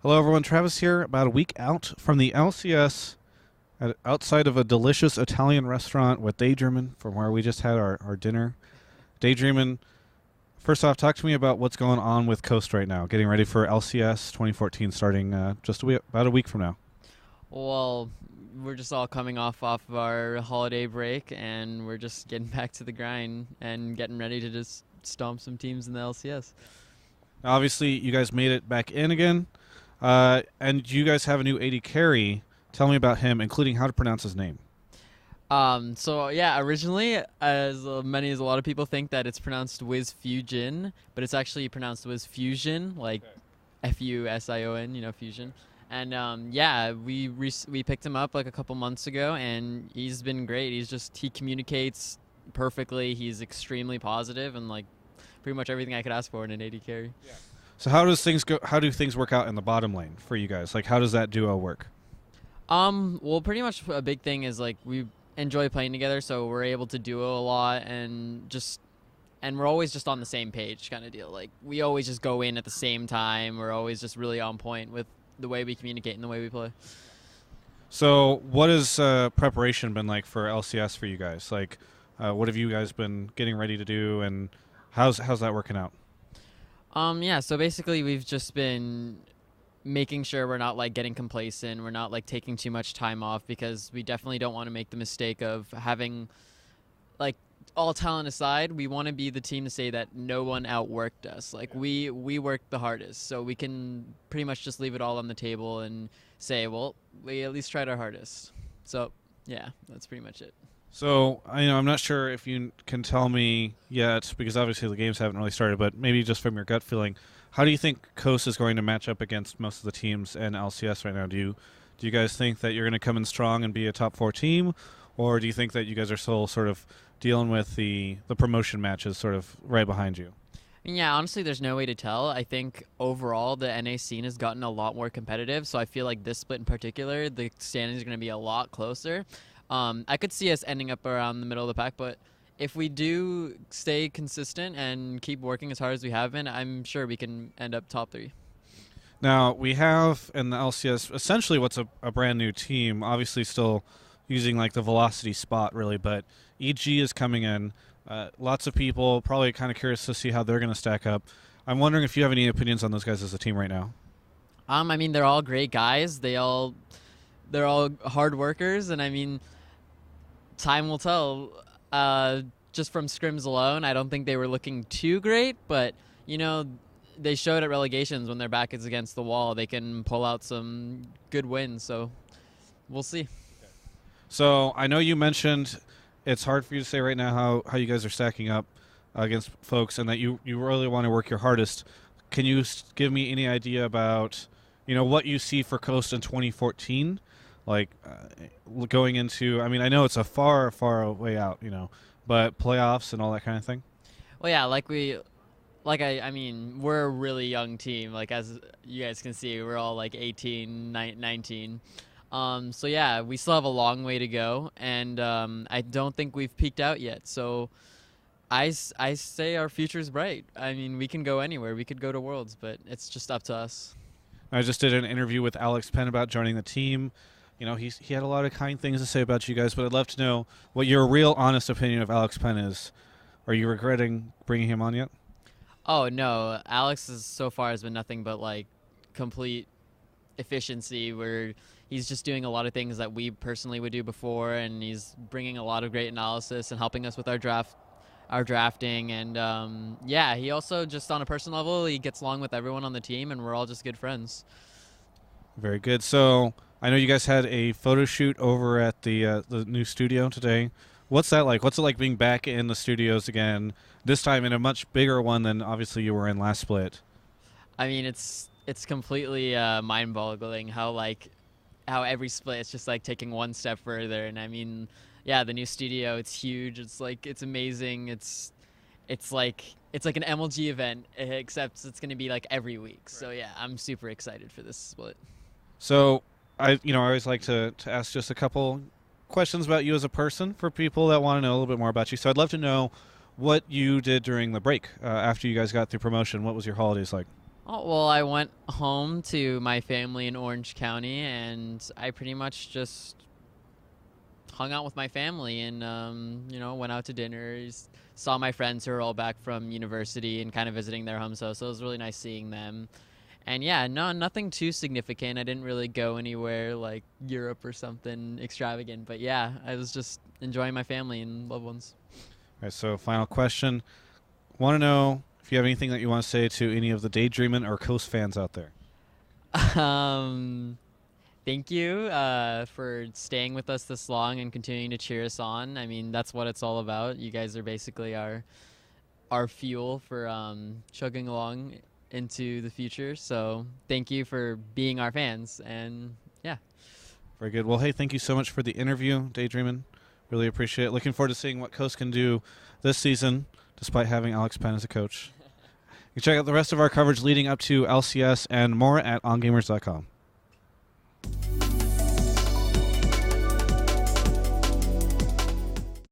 Hello, everyone. Travis here, about a week out from the LCS, outside of a delicious Italian restaurant with DayDreamin, from where we just had our dinner. DayDreamin, first off, talk to me about what's going on with Coast right now, getting ready for LCS 2014 starting about a week from now. Well, we're just all coming off of our holiday break, and we're just getting back to the grind and getting ready to just stomp some teams in the LCS. Obviously, you guys made it back in again, and you guys have a new AD carry. Tell me about him, including how to pronounce his name. So yeah, originally, as many as a lot of people think that it's pronounced Wiz Fusion, but it's actually pronounced Wiz Fusion, like Fusion, Fusion. And yeah, we picked him up like a couple months ago, and he's been great. He communicates perfectly. He's extremely positive, and like pretty much everything I could ask for in an AD carry. Yeah. So how does things go? How do things work out in the bottom lane for you guys? Like, how does that duo work? Well, pretty much a big thing is like we enjoy playing together, so we're able to duo a lot and we're always just on the same page kind of deal. Like we always just go in at the same time. We're always just really on point with the way we communicate and the way we play. So what has preparation been like for LCS for you guys? Like, what have you guys been getting ready to do, and how's that working out? Yeah, so basically we've just been making sure we're not like getting complacent. We're not like taking too much time off, because we definitely don't want to make the mistake of having, like, all talent aside, we want to be the team to say that no one outworked us. Like we worked the hardest, so we can pretty much just leave it all on the table and say, well, we at least tried our hardest. So yeah, that's pretty much it. So I'm not sure if you can tell me yet, because obviously the games haven't really started, but maybe just from your gut feeling, how do you think Coast is going to match up against most of the teams in LCS right now? Do you guys think that you're going to come in strong and be a top 4 team, or do you think that you guys are still sort of dealing with the promotion matches sort of right behind you? Yeah, honestly, there's no way to tell. I think overall the NA scene has gotten a lot more competitive, so I feel like this split in particular, the standings are going to be a lot closer. I could see us ending up around the middle of the pack, but if we do stay consistent and keep working as hard as we have been, I'm sure we can end up top 3. Now, we have in the LCS essentially what's a brand new team, obviously still using like the velocity spot really, but EG is coming in. Lots of people probably kind of curious to see how they're going to stack up. I'm wondering if you have any opinions on those guys as a team right now. I mean, they're all great guys. They're all hard workers, and I mean, time will tell. Just from scrims alone, I don't think they were looking too great, but they showed at relegations when their back is against the wall, they can pull out some good wins. So we'll see. So I know you mentioned it's hard for you to say right now how you guys are stacking up against folks, and that you really want to work your hardest. Can you give me any idea about what you see for Coast in 2014? Like going into, I mean, I know it's a far, far way out, but playoffs and all that kind of thing. Well, yeah, I mean, we're a really young team. Like, as you guys can see, we're all like 18, 19. So yeah, we still have a long way to go, and I don't think we've peaked out yet. So I say our future's bright. I mean, we can go anywhere. We could go to Worlds, but it's just up to us. I just did an interview with Alex Penn about joining the team. He had a lot of kind things to say about you guys, but I'd love to know what your real honest opinion of Alex Penn is. Are you regretting bringing him on yet? Oh, no. Alex so far has been nothing but like complete efficiency, where he's just doing a lot of things that we personally would do before, and he's bringing a lot of great analysis and helping us with our drafting. And yeah, he also, just on a personal level, he gets along with everyone on the team, and we're all just good friends. Very good. So I know you guys had a photo shoot over at the new studio today. What's that like? What's it like being back in the studios again, this time in a much bigger one than obviously you were in last split? I mean, it's completely mind-boggling how every split it's just like taking one step further. And I mean, yeah, the new studio, it's huge. It's amazing. It's like an MLG event, except it's going to be like every week. Right. So yeah, I'm super excited for this split. So I always like to ask just a couple questions about you as a person for people that want to know a little bit more about you. So I'd love to know what you did during the break after you guys got through promotion. What was your holidays like? Oh, well, I went home to my family in Orange County, and I pretty much just hung out with my family and went out to dinners, saw my friends who are all back from university and kind of visiting their home. So it was really nice seeing them. And yeah, no, nothing too significant. I didn't really go anywhere like Europe or something extravagant, but yeah, I was just enjoying my family and loved ones. All right, so final question. Want to know if you have anything that you want to say to any of the DayDreamin or Coast fans out there. um, Thank you for staying with us this long and continuing to cheer us on. I mean, that's what it's all about. You guys are basically our fuel for chugging along into the future. So thank you for being our fans. And yeah. Very good. Well, hey, thank you so much for the interview, DayDreamin. Really appreciate it. Looking forward to seeing what Coast can do this season, despite having Alex Penn as a coach. You can check out the rest of our coverage leading up to LCS and more at ongamers.com.